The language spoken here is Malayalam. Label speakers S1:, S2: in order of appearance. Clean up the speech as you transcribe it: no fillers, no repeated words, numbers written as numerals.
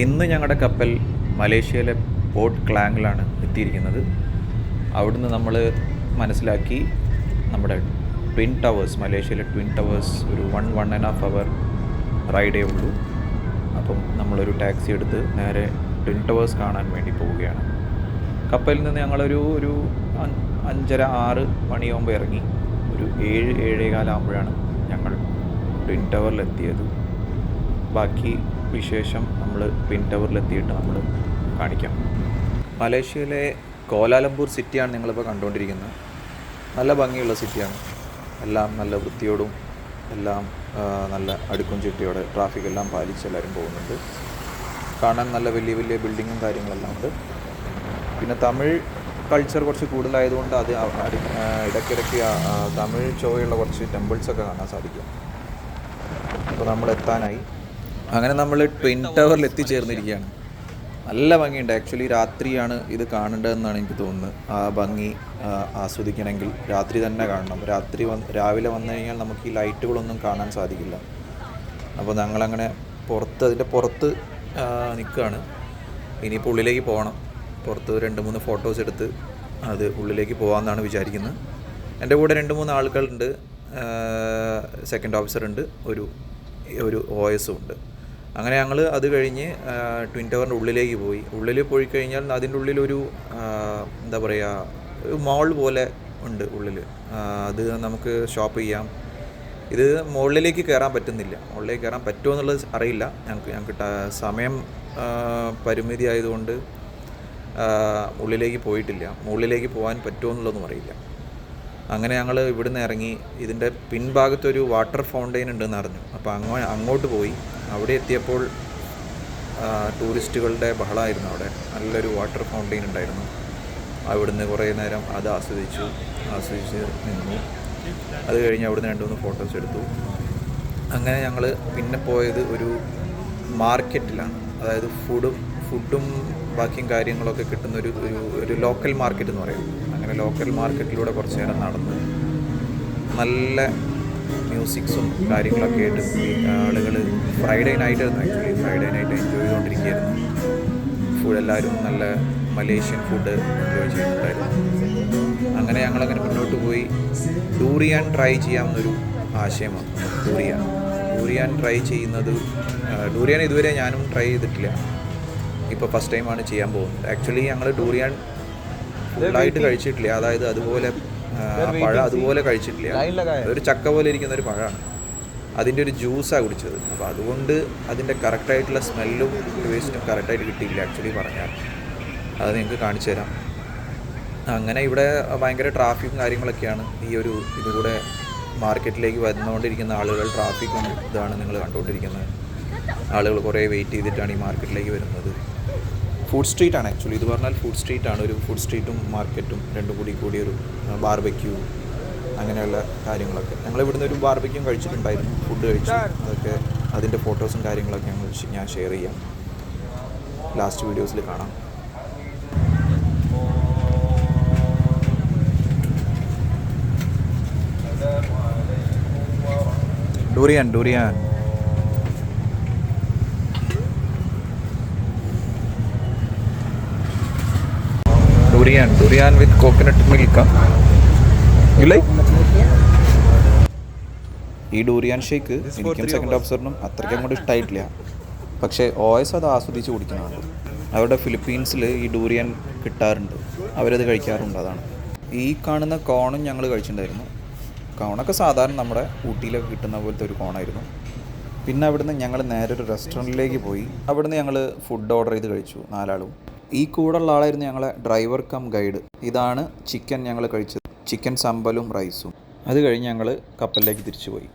S1: ഇന്ന് ഞങ്ങളുടെ കപ്പൽ മലേഷ്യയിലെ പോർട്ട് ക്ലാങ്ങിലാണ് എത്തിയിരിക്കുന്നത്. അവിടുന്ന് നമ്മൾ മനസ്സിലാക്കി നമ്മുടെ ട്വിൻ ടവേഴ്സ്, മലേഷ്യയിലെ ട്വിൻ ടവേഴ്സ് ഒരു 1.5 അവർ റൈഡേ ഉള്ളൂ. അപ്പം നമ്മളൊരു ടാക്സി എടുത്ത് നേരെ ട്വിൻ ടവേഴ്സ് കാണാൻ വേണ്ടി പോവുകയാണ്. കപ്പലിൽ നിന്ന് ഞങ്ങളൊരു 5:30-6 മണിയാകുമ്പോൾ ഇറങ്ങി ഒരു 7-7:15 ആകുമ്പോഴാണ് ഞങ്ങൾ ട്വിൻ ടവറിലെത്തിയത്. ബാക്കി വിശേഷം നമ്മൾ ട്വിൻ ടവറിലെത്തിയിട്ട് നമ്മൾ കാണിക്കാം. മലേഷ്യയിലെ കോലാലംപൂർ സിറ്റിയാണ് നിങ്ങളിപ്പോൾ കണ്ടുകൊണ്ടിരിക്കുന്നത്. നല്ല ഭംഗിയുള്ള സിറ്റിയാണ്. എല്ലാം നല്ല വൃത്തിയോടും എല്ലാം നല്ല അടുക്കും ചിട്ടയോടെ ട്രാഫിക് എല്ലാം പാലിച്ച് എല്ലാവരും പോകുന്നുണ്ട്. കാണാൻ നല്ല വലിയ വലിയ ബിൽഡിങ്ങും കാര്യങ്ങളെല്ലാം ഉണ്ട്. പിന്നെ തമിഴ് കൾച്ചർ കുറച്ച് കൂടുതലായതുകൊണ്ട് അത് ഇടയ്ക്കിടയ്ക്ക് തമിഴ് ചോയുള്ള കുറച്ച് ടെമ്പിൾസൊക്കെ കാണാൻ സാധിക്കും. അപ്പോൾ നമ്മൾ എത്താനായി. അങ്ങനെ നമ്മൾ ട്വിൻ ടവറിൽ എത്തിച്ചേർന്നിരിക്കുകയാണ്. നല്ല ഭംഗിയുണ്ട്. ആക്ച്വലി രാത്രിയാണ് ഇത് കാണേണ്ടതെന്നാണ് എനിക്ക് തോന്നുന്നത്. ആ ഭംഗി ആസ്വദിക്കണമെങ്കിൽ രാത്രി തന്നെ കാണണം. രാവിലെ വന്നു കഴിഞ്ഞാൽ നമുക്ക് ഈ ലൈറ്റുകളൊന്നും കാണാൻ സാധിക്കില്ല. അപ്പോൾ ഞങ്ങളങ്ങനെ അതിൻ്റെ പുറത്ത് നിൽക്കുകയാണ്. ഇനിയിപ്പോൾ ഉള്ളിലേക്ക് പോകണം. പുറത്ത് 2-3 ഫോട്ടോസ് എടുത്ത് അത് ഉള്ളിലേക്ക് പോകാമെന്നാണ് വിചാരിക്കുന്നത്. എൻ്റെ കൂടെ 2-3 ആളുകളുണ്ട്. സെക്കൻഡ് ഓഫീസർ ഉണ്ട്, ഒരു OS ഉണ്ട്. അങ്ങനെ ഞങ്ങൾ അത് കഴിഞ്ഞ് ട്വിൻ ടവറിൻ്റെ ഉള്ളിലേക്ക് പോയി. ഉള്ളിൽ പോയി കഴിഞ്ഞാൽ അതിൻ്റെ ഉള്ളിലൊരു എന്താ പറയുക, ഒരു മോൾ പോലെ ഉണ്ട് ഉള്ളിൽ. അത് നമുക്ക് ഷോപ്പ് ചെയ്യാം. ഇത് മുകളിലേക്ക് കയറാൻ പറ്റുന്നില്ല. മുകളിലേക്ക് കയറാൻ പറ്റുമോ എന്നുള്ളത് അറിയില്ല. ഞങ്ങൾക്ക് സമയം പരിമിതി ആയതുകൊണ്ട് ഉള്ളിലേക്ക് പോയിട്ടില്ല. മുകളിലേക്ക് പോകാൻ പറ്റുമോ എന്നുള്ളതൊന്നും അറിയില്ല. അങ്ങനെ ഞങ്ങൾ ഇവിടുന്ന് ഇറങ്ങി. ഇതിൻ്റെ പിൻഭാഗത്തൊരു വാട്ടർ ഫൗണ്ടെയിൻ ഉണ്ടെന്ന് അറിഞ്ഞു. അപ്പോൾ അങ്ങോട്ട് പോയി. അവിടെ എത്തിയപ്പോൾ ടൂറിസ്റ്റുകളുടെ ബഹളമായിരുന്നു. അവിടെ നല്ലൊരു വാട്ടർ ഫൗണ്ടെയിൻ ഉണ്ടായിരുന്നു. അവിടുന്ന് കുറേ നേരം അത് ആസ്വദിച്ച് നിന്നു. അത് കഴിഞ്ഞ് അവിടുന്ന് 2-3 ഫോട്ടോസ് എടുത്തു. അങ്ങനെ ഞങ്ങൾ പിന്നെ പോയത് ഒരു മാർക്കറ്റിലാണ്. അതായത് ഫുഡും ബാക്കിയും കാര്യങ്ങളൊക്കെ കിട്ടുന്ന ഒരു ലോക്കൽ മാർക്കറ്റ് എന്ന് പറയും. അങ്ങനെ ലോക്കൽ മാർക്കറ്റിലൂടെ കുറച്ച് നേരം നടന്ന് നല്ല മ്യൂസിക്സും കാര്യങ്ങളൊക്കെ ആയിട്ട് ആളുകൾ ഫ്രൈഡേ നൈറ്റ് എൻജോയ് ചെയ്തുകൊണ്ടിരിക്കുകയായിരുന്നു. എല്ലാവരും നല്ല മലേഷ്യൻ ഫുഡ് എൻജോയ് ചെയ്യുന്നുണ്ടായിരുന്നു. അങ്ങനെ ഞങ്ങളങ്ങനെ മുന്നോട്ട് പോയി. ഡൂറിയാൻ ട്രൈ ചെയ്യാമെന്നൊരു ആശയമാണ്. ഡൂറിയാൻ ട്രൈ ചെയ്യുന്നത്, ഡൂറിയാൻ ഇതുവരെ ഞാനും ട്രൈ ചെയ്തിട്ടില്ല. ഇപ്പോൾ ഫസ്റ്റ് ടൈമാണ് ചെയ്യാൻ പോകുന്നത്. ആക്ച്വലി ഞങ്ങൾ ഡൂറിയാൻ ഫുള്ളായിട്ട് കഴിച്ചിട്ടില്ല. അതായത് അതുപോലെ പഴം അതുപോലെ കഴിച്ചിട്ടില്ല. ഒരു ചക്ക പോലെ ഇരിക്കുന്ന ഒരു പഴമാണ്. അതിൻ്റെ ഒരു ജ്യൂസാണ് കുടിച്ചത്. അപ്പോൾ അതുകൊണ്ട് അതിൻ്റെ കറക്റ്റായിട്ടുള്ള സ്മെല്ലും ടേസ്റ്റും കറക്റ്റായിട്ട് കിട്ടിയില്ല ആക്ച്വലി പറഞ്ഞാൽ. അത് നിങ്ങൾക്ക് കാണിച്ചു തരാം. അങ്ങനെ ഇവിടെ ഭയങ്കര ട്രാഫിക്കും കാര്യങ്ങളൊക്കെയാണ്. ഇതുകൂടെ മാർക്കറ്റിലേക്ക് വന്നുകൊണ്ടിരിക്കുന്ന ആളുകൾ, ട്രാഫിക്കും ഇതാണ് നിങ്ങൾ കണ്ടുകൊണ്ടിരിക്കുന്നത്. ആളുകൾ കുറേ വെയിറ്റ് ചെയ്തിട്ടാണ് ഈ മാർക്കറ്റിലേക്ക് വരുന്നത്. ഫുഡ് സ്ട്രീറ്റാണ് ആക്ച്വലി. ഇത് പറഞ്ഞാൽ ഫുഡ് സ്ട്രീറ്റാണ്. ഒരു ഫുഡ് സ്ട്രീറ്റും മാർക്കറ്റും രണ്ടും കൂടി ഒരു ബാർബക്യൂ അങ്ങനെയുള്ള കാര്യങ്ങളൊക്കെ. ഞങ്ങൾ ഇവിടുന്ന് ഒരു ബാർബക്യൂ കഴിച്ചിട്ടുണ്ടായിരുന്നു. ഫുഡ് കഴിച്ചു. അതൊക്കെ അതിൻ്റെ ഫോട്ടോസും കാര്യങ്ങളൊക്കെ ഞാൻ ഷെയർ ചെയ്യാം. ലാസ്റ്റ് വീഡിയോസിൽ കാണാം. ഡൂറിയാൻ വിത്ത് കോക്കനട്ട് മിൽക്ക്. ഈ ഡൂറിയാൻ ഷേക്ക് എനിക്കും സെക്കൻഡ് ഓഫീസറിനും അത്രയ്ക്കും കൂടി ഇഷ്ടമായിട്ടില്ല. പക്ഷേ OS അത് ആസ്വദിച്ച് കുടിക്കുന്നതാണ്. അവിടെ ഫിലിപ്പീൻസിൽ ഈ ഡൂറിയാൻ കിട്ടാറുണ്ട്, അവരത് കഴിക്കാറുണ്ട്. അതാണ് ഈ കാണുന്ന കോണും ഞങ്ങൾ കഴിച്ചിട്ടുണ്ടായിരുന്നു. കോണൊക്കെ സാധാരണ നമ്മുടെ ഊട്ടിയിലൊക്കെ കിട്ടുന്ന പോലത്തെ ഒരു കോണായിരുന്നു. പിന്നെ അവിടുന്ന് ഞങ്ങൾ നേരെ ഒരു റെസ്റ്റോറൻറ്റിലേക്ക് പോയി. അവിടുന്ന് ഞങ്ങൾ ഫുഡ് ഓർഡർ ചെയ്ത് കഴിച്ചു 4 ആളും. ഈ കൂടെയുള്ള ആളായിരുന്നു ഞങ്ങളെ ഡ്രൈവർ കം ഗൈഡ്. ഇതാണ് ചിക്കൻ ഞങ്ങൾ കഴിച്ചത്. ചിക്കൻ സമ്പലും റൈസും. അത് കഴിഞ്ഞ് ഞങ്ങൾ കപ്പലിലേക്ക് തിരിച്ചു പോയി.